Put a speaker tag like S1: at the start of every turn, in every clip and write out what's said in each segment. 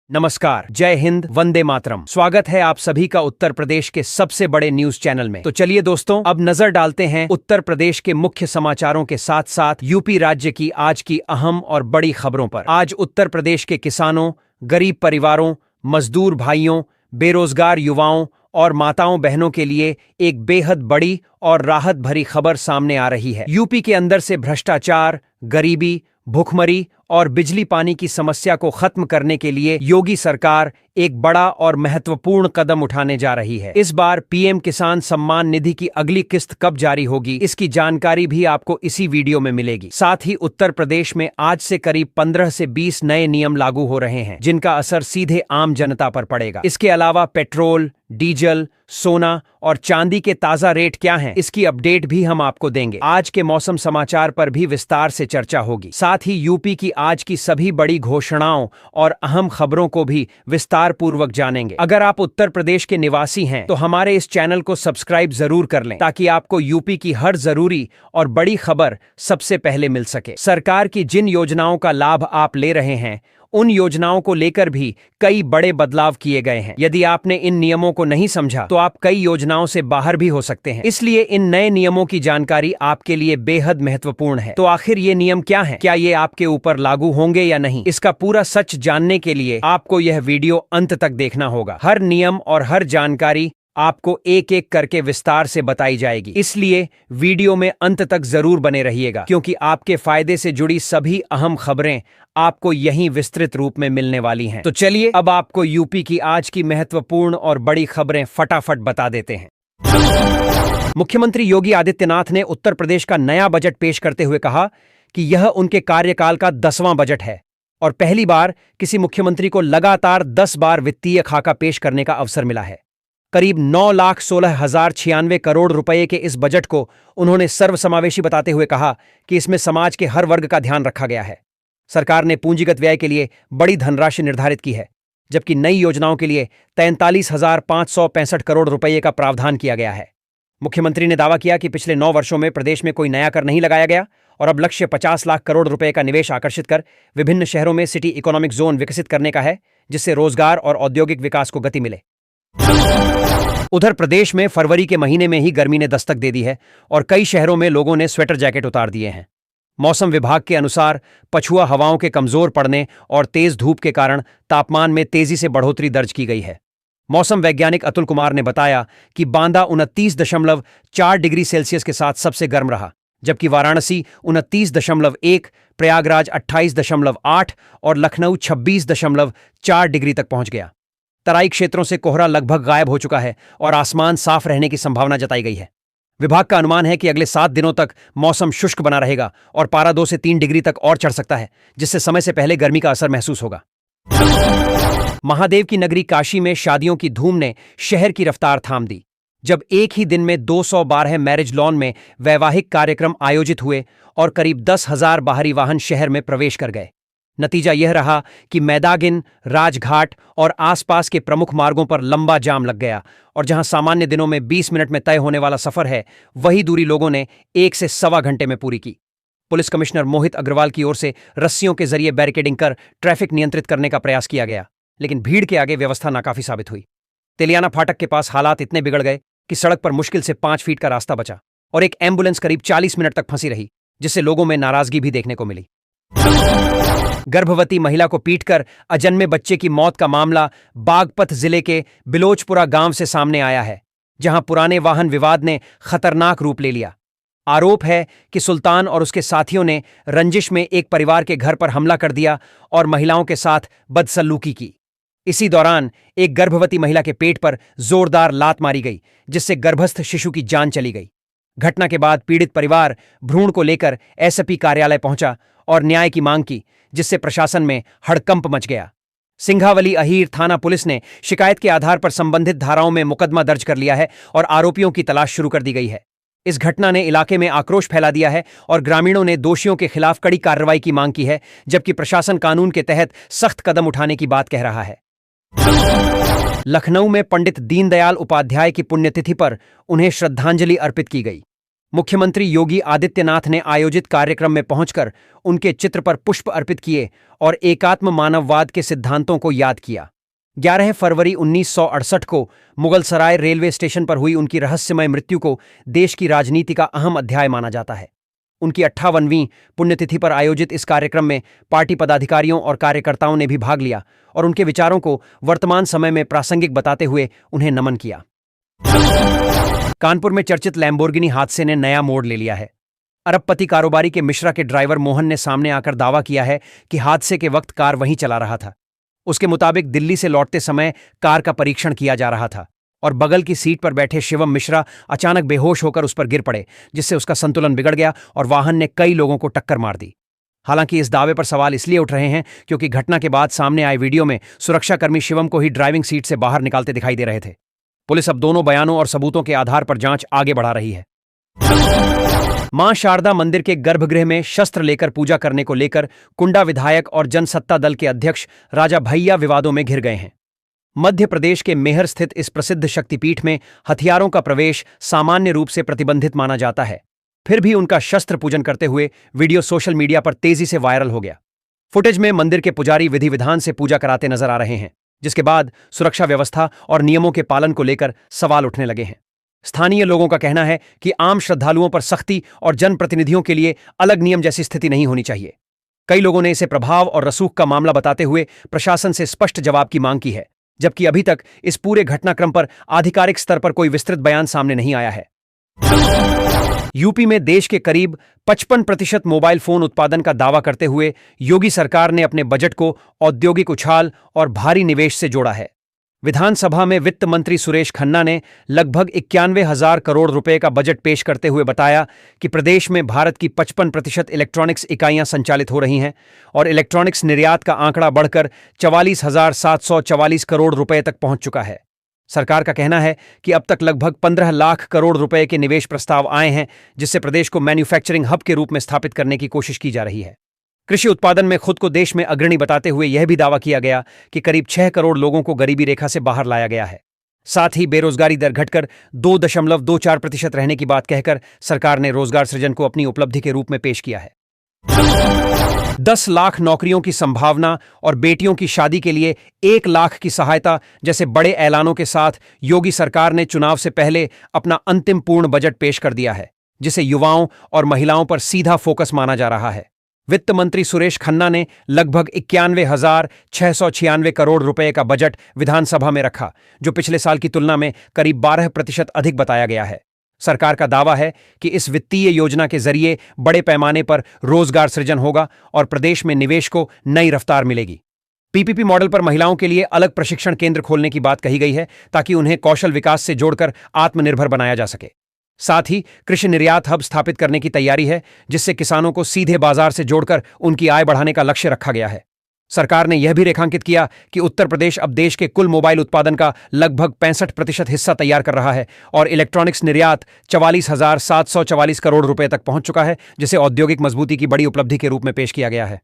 S1: नमस्कार, जय हिंद, वंदे मातरम। स्वागत है आप सभी का उत्तर प्रदेश के सबसे बड़े न्यूज चैनल में। तो चलिए दोस्तों, अब नजर डालते हैं उत्तर प्रदेश के मुख्य समाचारों के साथ साथ यूपी राज्य की आज की अहम और बड़ी खबरों पर। आज उत्तर प्रदेश के किसानों, गरीब परिवारों, मजदूर भाइयों, बेरोजगार युवाओं और माताओं बहनों के लिए एक बेहद बड़ी और राहत भरी खबर सामने आ रही है। यूपी के अंदर से भ्रष्टाचार, गरीबी, भुखमरी और बिजली पानी की समस्या को खत्म करने के लिए योगी सरकार एक बड़ा और महत्वपूर्ण कदम उठाने जा रही है। इस बार पीएम किसान सम्मान निधि की अगली किस्त कब जारी होगी, इसकी जानकारी भी आपको इसी वीडियो में मिलेगी। साथ ही उत्तर प्रदेश में आज से करीब 15 से 20 नए नियम लागू हो रहे हैं, जिनका असर सीधे आम जनता पर पड़ेगा। इसके अलावा पेट्रोल, डीजल, सोना और चांदी के ताजा रेट क्या हैं, इसकी अपडेट भी हम आपको देंगे। आज के मौसम समाचार पर भी विस्तार से चर्चा होगी। साथ ही यूपी की आज की सभी बड़ी घोषणाओं और अहम खबरों को भी विस्तार पूर्वक जानेंगे। अगर आप उत्तर प्रदेश के निवासी हैं तो हमारे इस चैनल को सब्सक्राइब जरूर कर लें, ताकि आपको यूपी की हर जरूरी और बड़ी खबर सबसे पहले मिल सके। सरकार की जिन योजनाओं का लाभ आप ले रहे हैं, उन योजनाओं को लेकर भी कई बड़े बदलाव किए गए हैं। यदि आपने इन नियमों को नहीं समझा तो आप कई योजनाओं से बाहर भी हो सकते हैं। इसलिए इन नए नियमों की जानकारी आपके लिए बेहद महत्वपूर्ण है। तो आखिर ये नियम क्या हैं? क्या ये आपके ऊपर लागू होंगे या नहीं? इसका पूरा सच जानने के लिए आपको यह वीडियो अंत तक देखना होगा। हर नियम और हर जानकारी आपको एक एक करके विस्तार से बताई जाएगी, इसलिए वीडियो में अंत तक जरूर बने रहिएगा, क्योंकि आपके फायदे से जुड़ी सभी अहम खबरें आपको यहीं विस्तृत रूप में मिलने वाली हैं। तो चलिए अब आपको यूपी की आज की महत्वपूर्ण और बड़ी खबरें फटाफट बता देते हैं। मुख्यमंत्री योगी आदित्यनाथ ने उत्तर प्रदेश का नया बजट पेश करते हुए कहा कि यह उनके कार्यकाल का 10वां बजट है और पहली बार किसी मुख्यमंत्री को लगातार 10 बार वित्तीय खाका पेश करने का अवसर मिला है। करीब 9,16,096 करोड़ रुपए के इस बजट को उन्होंने सर्वसमावेशी बताते हुए कहा कि इसमें समाज के हर वर्ग का ध्यान रखा गया है। सरकार ने पूंजीगत व्यय के लिए बड़ी धनराशि निर्धारित की है, जबकि नई योजनाओं के लिए 43,565 करोड़ रुपए का प्रावधान किया गया है। मुख्यमंत्री ने दावा किया कि पिछले 9 वर्षों में प्रदेश में कोई नया कर नहीं लगाया गया और अब लक्ष्य 50 लाख करोड़ रुपए का निवेश आकर्षित कर विभिन्न शहरों में सिटी इकोनॉमिक जोन विकसित करने का है, जिससे रोजगार और औद्योगिक विकास को गति मिले। उधर प्रदेश में फरवरी के महीने में ही गर्मी ने दस्तक दे दी है और कई शहरों में लोगों ने स्वेटर जैकेट उतार दिए हैं। मौसम विभाग के अनुसार पछुआ हवाओं के कमजोर पड़ने और तेज धूप के कारण तापमान में तेजी से बढ़ोतरी दर्ज की गई है। मौसम वैज्ञानिक अतुल कुमार ने बताया कि बांदा 29.4 डिग्री सेल्सियस के साथ सबसे गर्म रहा, जबकि वाराणसी 29.1, प्रयागराज 28.8 और लखनऊ 26.4 डिग्री तक पहुंच गया। तराई क्षेत्रों से कोहरा लगभग गायब हो चुका है और आसमान साफ रहने की संभावना जताई गई है। विभाग का अनुमान है कि अगले 7 दिनों तक मौसम शुष्क बना रहेगा और पारा 2 से 3 डिग्री तक और चढ़ सकता है, जिससे समय से पहले गर्मी का असर महसूस होगा। महादेव की नगरी काशी में शादियों की धूम ने शहर की रफ्तार थाम दी, जब एक ही दिन में 212 मैरिज लॉन में वैवाहिक कार्यक्रम आयोजित हुए और करीब 10,000 बाहरी वाहन शहर में प्रवेश कर गए। नतीजा यह रहा कि मैदागिन, राजघाट और आसपास के प्रमुख मार्गों पर लंबा जाम लग गया और जहां सामान्य दिनों में 20 मिनट में तय होने वाला सफर है, वही दूरी लोगों ने 1 से सवा घंटे में पूरी की। पुलिस कमिश्नर मोहित अग्रवाल की ओर से रस्सियों के जरिए बैरिकेडिंग कर ट्रैफिक नियंत्रित करने का प्रयास किया गया, लेकिन भीड़ के आगे व्यवस्था नाकाफी साबित हुई। तेलियाना फाटक के पास हालात इतने बिगड़ गए कि सड़क पर मुश्किल से 5 फीट का रास्ता बचा और एक एम्बुलेंस करीब 40 मिनट तक फंसी रही, जिससे लोगों में नाराजगी भी देखने को मिली। गर्भवती महिला को पीटकर अजन्मे बच्चे की मौत का मामला बागपत जिले के बिलोचपुरा गांव से सामने आया है, जहां पुराने वाहन विवाद ने खतरनाक रूप ले लिया। आरोप है कि सुल्तान और उसके साथियों ने रंजिश में एक परिवार के घर पर हमला कर दिया और महिलाओं के साथ बदसलूकी की। इसी दौरान एक गर्भवती महिला के पेट पर जोरदार लात मारी गई, जिससे गर्भस्थ शिशु की जान चली गई। घटना के बाद पीड़ित परिवार भ्रूण को लेकर एसपी कार्यालय पहुंचा और न्याय की मांग की, जिससे प्रशासन में हड़कंप मच गया। सिंघावली अहीर थाना पुलिस ने शिकायत के आधार पर संबंधित धाराओं में मुकदमा दर्ज कर लिया है और आरोपियों की तलाश शुरू कर दी गई है। इस घटना ने इलाके में आक्रोश फैला दिया है और ग्रामीणों ने दोषियों के खिलाफ कड़ी कार्रवाई की मांग की है, जबकि प्रशासन कानून के तहत सख्त कदम उठाने की बात कह रहा है। लखनऊ में पंडित दीनदयाल उपाध्याय की पुण्यतिथि पर उन्हें श्रद्धांजलि अर्पित की गई। मुख्यमंत्री योगी आदित्यनाथ ने आयोजित कार्यक्रम में पहुंचकर उनके चित्र पर पुष्प अर्पित किए और एकात्म मानववाद के सिद्धांतों को याद किया। 11 फरवरी 1968 को मुगलसराय रेलवे स्टेशन पर हुई उनकी रहस्यमय मृत्यु को देश की राजनीति का अहम अध्याय माना जाता है। उनकी 58वीं पुण्यतिथि पर आयोजित इस कार्यक्रम में पार्टी पदाधिकारियों और कार्यकर्ताओं ने भी भाग लिया और उनके विचारों को वर्तमान समय में प्रासंगिक बताते हुए उन्हें नमन किया। कानपुर में चर्चित लैम्बोर्गिनी हादसे ने नया मोड़ ले लिया है। अरबपति कारोबारी के मिश्रा के ड्राइवर मोहन ने सामने आकर दावा किया है कि हादसे के वक्त कार वहीं चला रहा था। उसके मुताबिक दिल्ली से लौटते समय कार का परीक्षण किया जा रहा था और बगल की सीट पर बैठे शिवम मिश्रा अचानक बेहोश होकर उस पर गिर पड़े, जिससे उसका संतुलन बिगड़ गया और वाहन ने कई लोगों को टक्कर मार दी। हालांकि इस दावे पर सवाल इसलिए उठ रहे हैं क्योंकि घटना के बाद सामने आए वीडियो में सुरक्षाकर्मी शिवम को ही ड्राइविंग सीट से बाहर निकालते दिखाई दे रहे थे। पुलिस अब दोनों बयानों और सबूतों के आधार पर जांच आगे बढ़ा रही है। मां शारदा मंदिर के गर्भगृह में शस्त्र लेकर पूजा करने को लेकर कुंडा विधायक और जनसत्ता दल के अध्यक्ष राजा भैया विवादों में घिर गए हैं। मध्य प्रदेश के मेहर स्थित इस प्रसिद्ध शक्तिपीठ में हथियारों का प्रवेश सामान्य रूप से प्रतिबंधित माना जाता है। फिर भी उनका शस्त्र पूजन करते हुए वीडियो सोशल मीडिया पर तेजी से वायरल हो गया। फुटेज में मंदिर के पुजारी विधि विधान से पूजा कराते नजर आ रहे हैं, जिसके बाद सुरक्षा व्यवस्था और नियमों के पालन को लेकर सवाल उठने लगे हैं। स्थानीय लोगों का कहना है कि आम श्रद्धालुओं पर सख्ती और जनप्रतिनिधियों के लिए अलग नियम जैसी स्थिति नहीं होनी चाहिए। कई लोगों ने इसे प्रभाव और रसूख का मामला बताते हुए प्रशासन से स्पष्ट जवाब की मांग की है, जबकि अभी तक इस पूरे घटनाक्रम पर आधिकारिक स्तर पर कोई विस्तृत बयान सामने नहीं आया है। यूपी में देश के करीब 55% मोबाइल फोन उत्पादन का दावा करते हुए योगी सरकार ने अपने बजट को औद्योगिक उछाल और भारी निवेश से जोड़ा है। विधानसभा में वित्त मंत्री सुरेश खन्ना ने लगभग 91,000 करोड़ रुपए का बजट पेश करते हुए बताया कि प्रदेश में भारत की 55% इलेक्ट्रॉनिक्स इकाइयां संचालित हो रही हैं और इलेक्ट्रॉनिक्स निर्यात का आंकड़ा बढ़कर 44,744 करोड़ रुपए तक पहुंच चुका है। सरकार का कहना है कि अब तक लगभग 15 लाख करोड़ रुपए के निवेश प्रस्ताव आए हैं, जिससे प्रदेश को मैन्युफैक्चरिंग हब के रूप में स्थापित करने की कोशिश की जा रही है। कृषि उत्पादन में खुद को देश में अग्रणी बताते हुए यह भी दावा किया गया कि करीब 6 करोड़ लोगों को गरीबी रेखा से बाहर लाया गया है। साथ ही बेरोजगारी दर घटकर 2.24% रहने की बात कहकर सरकार ने रोजगार सृजन को अपनी उपलब्धि के रूप में पेश किया है। 10 लाख नौकरियों की संभावना और बेटियों की शादी के लिए 1 लाख की सहायता जैसे बड़े ऐलानों के साथ योगी सरकार ने चुनाव से पहले अपना अंतिम पूर्ण बजट पेश कर दिया है, जिसे युवाओं और महिलाओं पर सीधा फोकस माना जा रहा है। वित्त मंत्री सुरेश खन्ना ने लगभग 91,696 करोड़ रुपए का बजट विधानसभा में रखा, जो पिछले साल की तुलना में करीब 12% अधिक बताया गया है। सरकार का दावा है कि इस वित्तीय योजना के जरिए बड़े पैमाने पर रोजगार सृजन होगा और प्रदेश में निवेश को नई रफ्तार मिलेगी। पीपीपी मॉडल पर महिलाओं के लिए अलग प्रशिक्षण केंद्र खोलने की बात कही गई है, ताकि उन्हें कौशल विकास से जोड़कर आत्मनिर्भर बनाया जा सके। साथ ही कृषि निर्यात हब स्थापित करने की तैयारी है, जिससे किसानों को सीधे बाजार से जोड़कर उनकी आय बढ़ाने का लक्ष्य रखा गया है। सरकार ने यह भी रेखांकित किया कि उत्तर प्रदेश अब देश के कुल मोबाइल उत्पादन का लगभग 65% हिस्सा तैयार कर रहा है और इलेक्ट्रॉनिक्स निर्यात 44,744 करोड़ रुपए तक पहुंच चुका है, जिसे औद्योगिक मजबूती की बड़ी उपलब्धि के रूप में पेश किया गया है।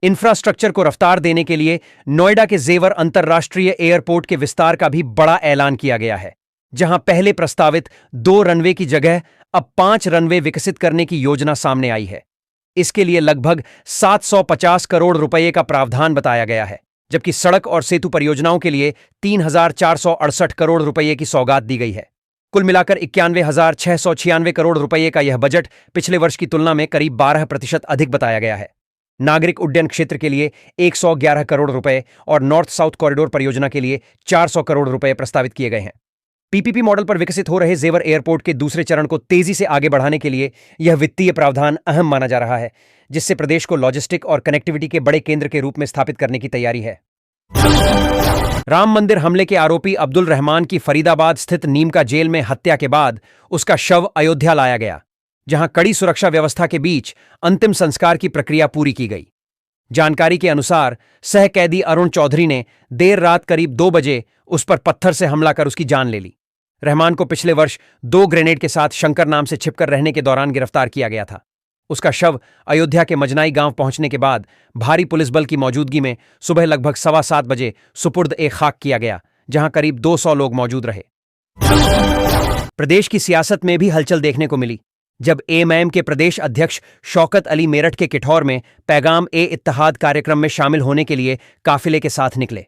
S1: इंफ्रास्ट्रक्चर को रफ्तार देने के लिए नोएडा के जेवर अंतर्राष्ट्रीय एयरपोर्ट के विस्तार का भी बड़ा ऐलान किया गया है, जहां पहले प्रस्तावित 2 रनवे की जगह अब 5 रनवे विकसित करने की योजना सामने आई है। इसके लिए लगभग 750 करोड़ रुपए का प्रावधान बताया गया है, जबकि सड़क और सेतु परियोजनाओं के लिए 3,468 करोड़ रुपए की सौगात दी गई है। कुल मिलाकर 91,696 करोड़ रुपए का यह बजट पिछले वर्ष की तुलना में करीब 12% अधिक बताया गया है। नागरिक उड्डयन क्षेत्र के लिए 111 करोड़ रुपए और नॉर्थ साउथ कॉरिडोर परियोजना के लिए 400 करोड़ रुपए प्रस्तावित किए गए हैं। पीपीपी मॉडल पर विकसित हो रहे जेवर एयरपोर्ट के दूसरे चरण को तेजी से आगे बढ़ाने के लिए यह वित्तीय प्रावधान अहम माना जा रहा है, जिससे प्रदेश को लॉजिस्टिक और कनेक्टिविटी के बड़े केंद्र के रूप में स्थापित करने की तैयारी है। राम मंदिर हमले के आरोपी अब्दुल रहमान की फरीदाबाद स्थित नीमका जेल में हत्या के बाद उसका शव अयोध्या लाया गया, जहां कड़ी सुरक्षा व्यवस्था के बीच अंतिम संस्कार की प्रक्रिया पूरी की गई। जानकारी के अनुसार सह कैदी अरुण चौधरी ने देर रात करीब 2 बजे उस पर पत्थर से हमला कर उसकी जान ले ली। रहमान को पिछले वर्ष 2 ग्रेनेड के साथ शंकर नाम से छिपकर रहने के दौरान गिरफ्तार किया गया था। उसका शव अयोध्या के मजनाई गांव पहुंचने के बाद भारी पुलिस बल की मौजूदगी में सुबह लगभग 7:15 बजे सुपुर्द ए खाक किया गया, जहां करीब 200 लोग मौजूद रहे। प्रदेश की सियासत में भी हलचल देखने को मिली जब एएमआईएम के प्रदेश अध्यक्ष शौकत अली मेरठ के किठौर में पैगाम ए इत्तेहाद कार्यक्रम में शामिल होने के लिए काफिले के साथ निकले।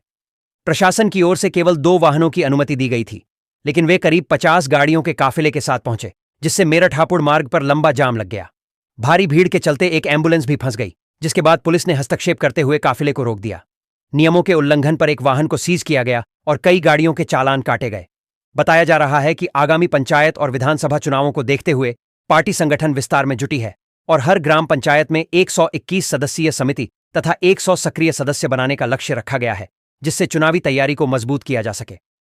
S1: प्रशासन की ओर से केवल 2 वाहनों की अनुमति दी गई थी, लेकिन वे करीब 50 गाड़ियों के काफिले के साथ पहुंचे, जिससे मेरठ हापुड़ मार्ग पर लंबा जाम लग गया। भारी भीड़ के चलते एक एम्बुलेंस भी फंस गई, जिसके बाद पुलिस ने हस्तक्षेप करते हुए काफिले को रोक दिया। नियमों के उल्लंघन पर एक वाहन को सीज किया गया और कई गाड़ियों के चालान काटे गए। बताया जा रहा है कि आगामी पंचायत और विधानसभा चुनावों को देखते हुए पार्टी संगठन विस्तार में जुटी है और हर ग्राम पंचायत में 121 सदस्यीय समिति तथा 100 सक्रिय सदस्य बनाने का लक्ष्य रखा गया है, जिससे चुनावी तैयारी को मजबूत किया जा सके।